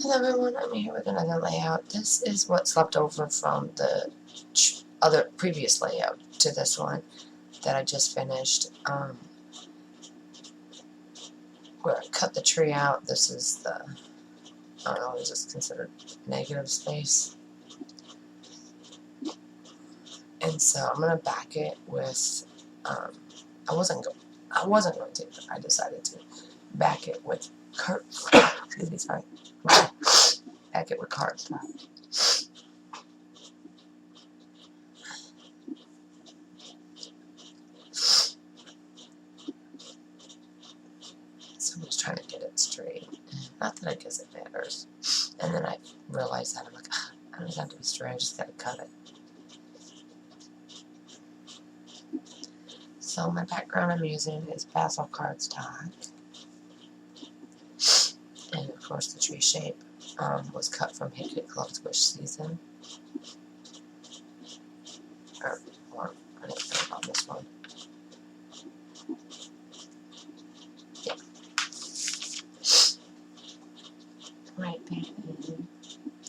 Hello everyone, I'm here with another layout. This is what's left over from the other previous layout to this one that I just finished. Where I cut the tree out, this is the, I don't know, is this considered negative space? And so I'm gonna back it with, I wasn't going to, but I decided to back it with excuse me, sorry. Back it with cardstock. So I'm just trying to get it straight. Not that I guess it matters. And then I realized that I'm like, I don't have to be straight, I just gotta cut it. So my background I'm using is basil cardstock. And of course the tree shape was cut from Hickory Gloves Wish Season. Or I didn't think on this one. Yeah. Right there.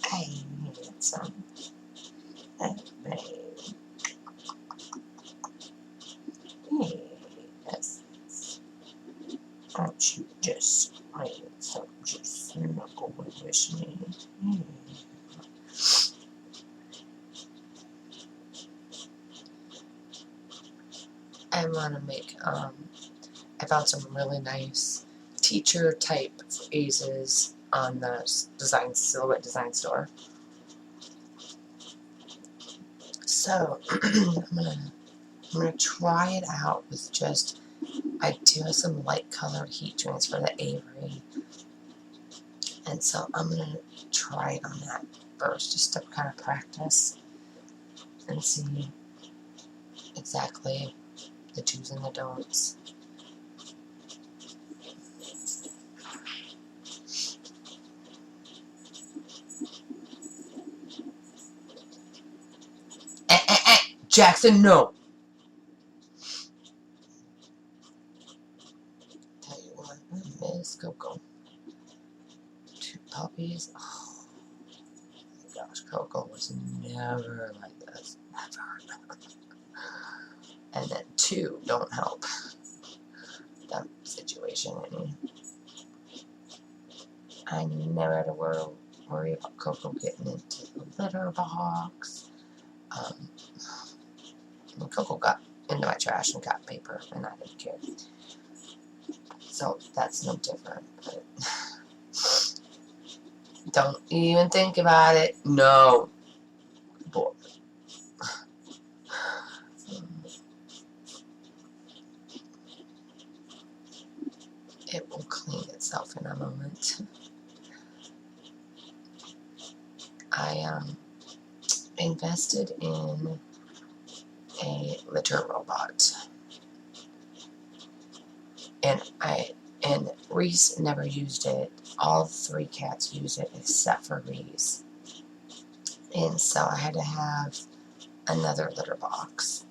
Hey, handsome. Hey, yes. Aren't you just handsome? Just snuggle with me. I want to make, I found some really nice teacher type phrases on the Silhouette Design Store. So I'm gonna try it out with just, I do have some light colored heat transfer, the Avery, and so I'm gonna try it on that first, just to kind of practice and see exactly the do's and the don'ts. Jackson, no! Tell you what, I miss Coco. Two puppies. Oh my gosh, Coco was never like this. Never. And then two don't help that situation any. I never had to worry about Coco getting into the litter box. When Coco got into my trash and got paper, and I didn't care. So that's no different. But don't even think about it. No. Boy. It will clean itself in a moment. I invested in a litter robot, and Reese never used it. All three cats used it except for Reese, and so I had to have another litter box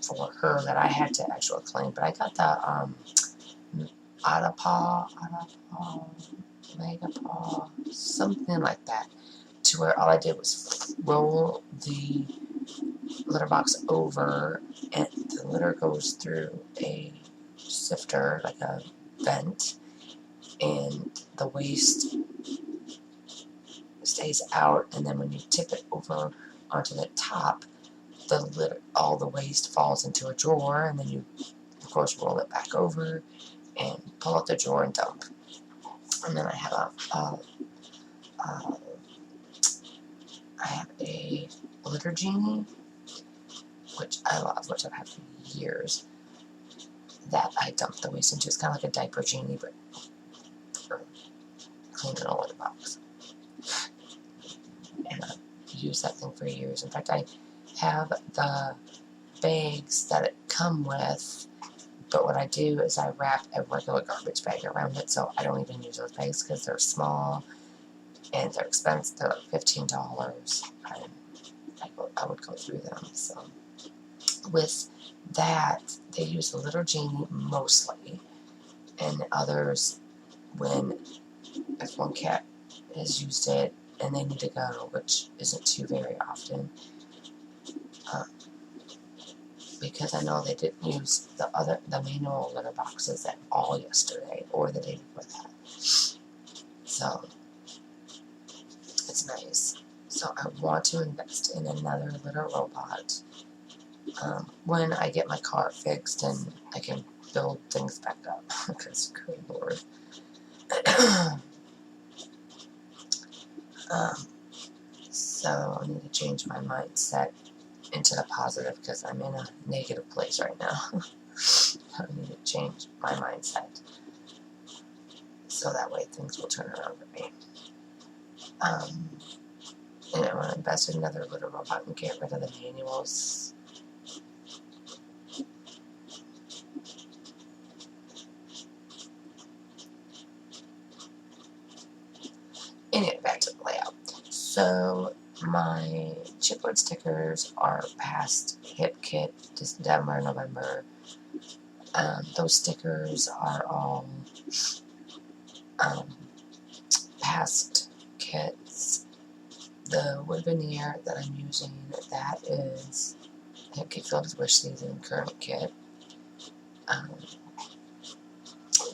for her that I had to actually clean. But I got the Ottapaw, Megapaw, something like that, to where all I did was roll the litter box over, and the litter goes through a sifter, like a vent, and the waste stays out, and then when you tip it over onto the top, all the waste falls into a drawer, and then you, of course, roll it back over and pull out the drawer and dump. And then I have a litter genie, which I love, which I've had for years, that I dump the waste into. It's kind of like a diaper genie, but for cleaning a litter box. And I've used that thing for years. In fact, I have the bags that it come with, but what I do is I wrap a regular garbage bag around it, so I don't even use those bags because they're small and they're expensive. They're like $15. I would go through them. So with that, they use the Litter Genie mostly, and others when if one cat has used it and they need to go, which isn't too very often, because I know they didn't use the manual litter boxes at all yesterday or the day before that. So it's nice. So I want to invest in another litter robot when I get my car fixed and I can build things back up. Because good lord. So I need to change my mindset into the positive because I'm in a negative place right now. I need to change my mindset so that way things will turn around for me. And I want to invest in another litter robot and get rid of the manuals. Anyway, back to the layout. So my chipboard stickers are past hip kit, December, November. Those stickers are all past kits. The wood veneer that I'm using, that is Hip Kit Filled with Wish Season current kit.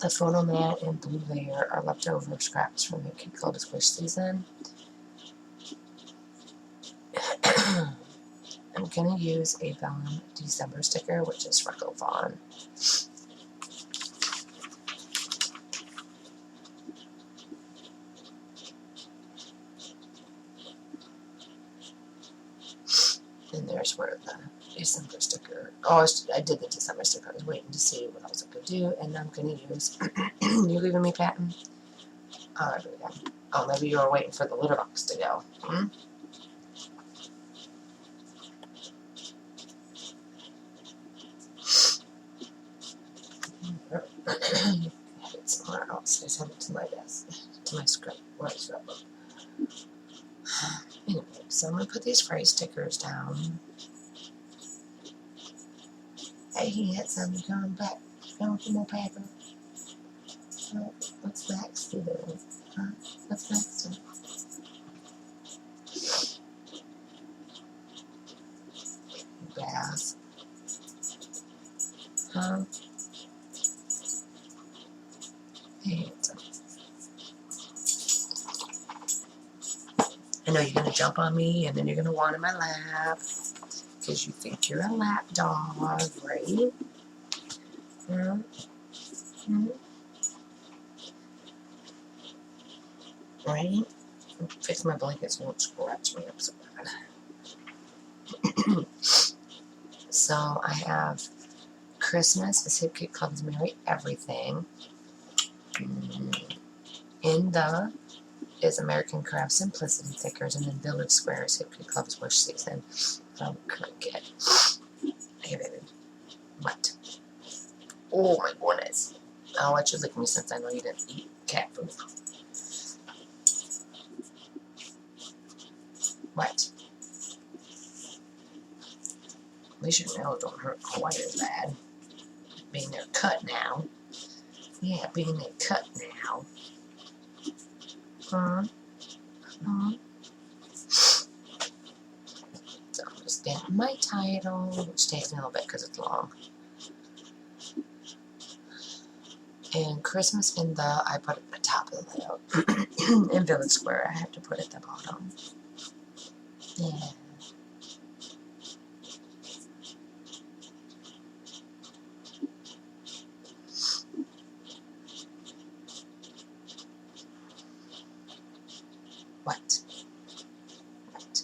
The photo mat and blue layer are leftover scraps from Hip Kit Filled with Wish Season. I'm going to use a Vellum December sticker, which is Freckle Fawn. And there's where the December sticker, oh, I did the December sticker. I was waiting to see what else I could do, and I'm going to use, you leaving me, Patton? Oh, there we go. Oh, maybe you were waiting for the litter box to go. Hmm? Head somewhere else. I just have it to my desk, to my scrapbook. Anyway, so I'm going to put these phrase stickers down. Hey, he had something coming back. Going for more paper. What's Max doing? Huh? What's Max doing? Bass. Huh? Hey, I know you're going to jump on me and then you're going to want in my lap because you think you're a lap dog, right? Hmm? Right? Fix my blankets won't scratch me up so bad. So I have Christmas is Hip Kit Club's Merry Everything. In the is American Craft Simplicity stickers, and then Village Squares Hip Kit Club's Wish Season from current kit. Hey baby. What? Oh my goodness. I'll let you lick me since I know you didn't eat cat food. What? At least your nails don't hurt quite as bad. Being they're cut now. Yeah, being they're cut now. So I'm just stamping my title, which takes me a little bit because it's long. And Christmas in the, I put at the top of the layout. In Village Square, I have to put at the bottom. Yeah. What? What?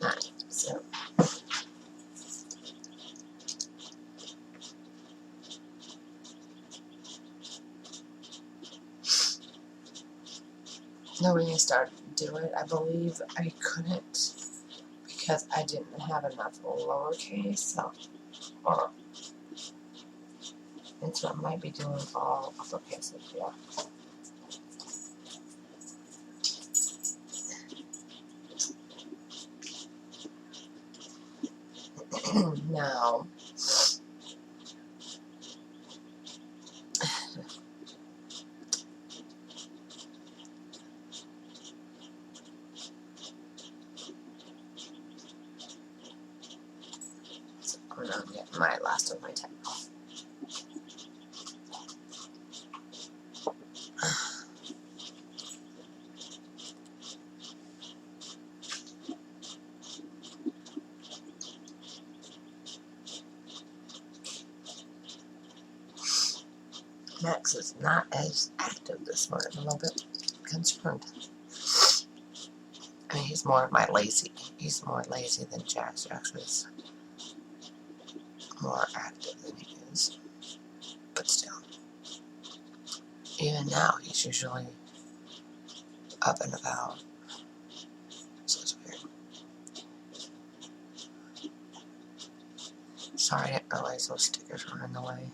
Alright, so the way I started to do it, I believe I couldn't because I didn't have enough lowercase, so, and so I might be doing all uppercase, yeah. Now, I'm gonna get my last of my tape off. Max is not as active this morning. I'm a little bit concerned. I mean, he's more lazy than Jax. Jax is more active than he is. But still. Even now, he's usually up and about. So it's weird. Sorry, I didn't realize those stickers were in the way.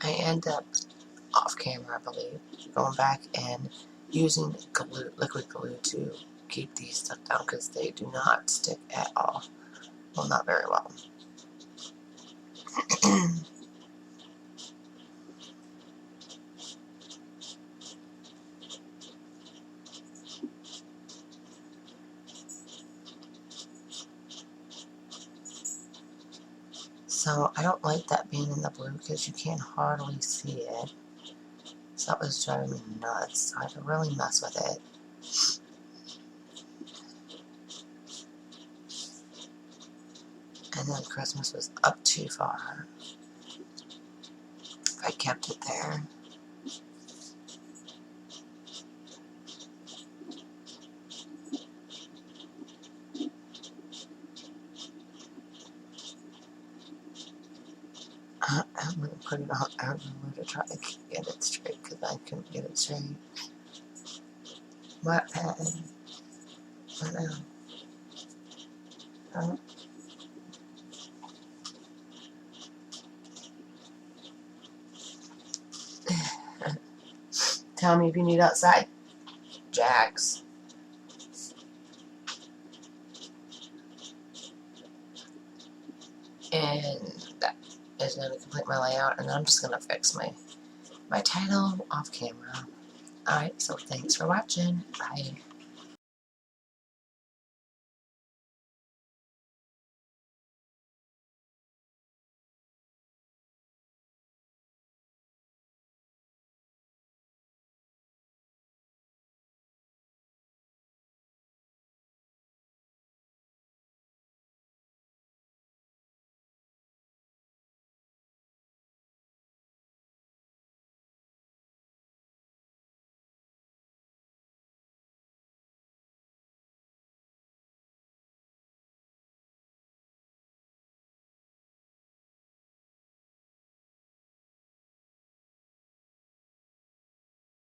I end up off camera, I believe, going back and using glue, liquid glue to keep these stuck down because they do not stick at all. Well, not very well. So I don't like that being in the blue because you can hardly see it. So that was driving me nuts. So I had to really mess with it. And then Christmas was up too far. If I kept it there. I'm going to put it on everywhere to try to get it straight because I couldn't get it straight. What pen? What now? Tell me if you need outside. Jax. And that is going to complete my layout, and I'm just going to fix my title off camera. Alright, so thanks for watching. Bye.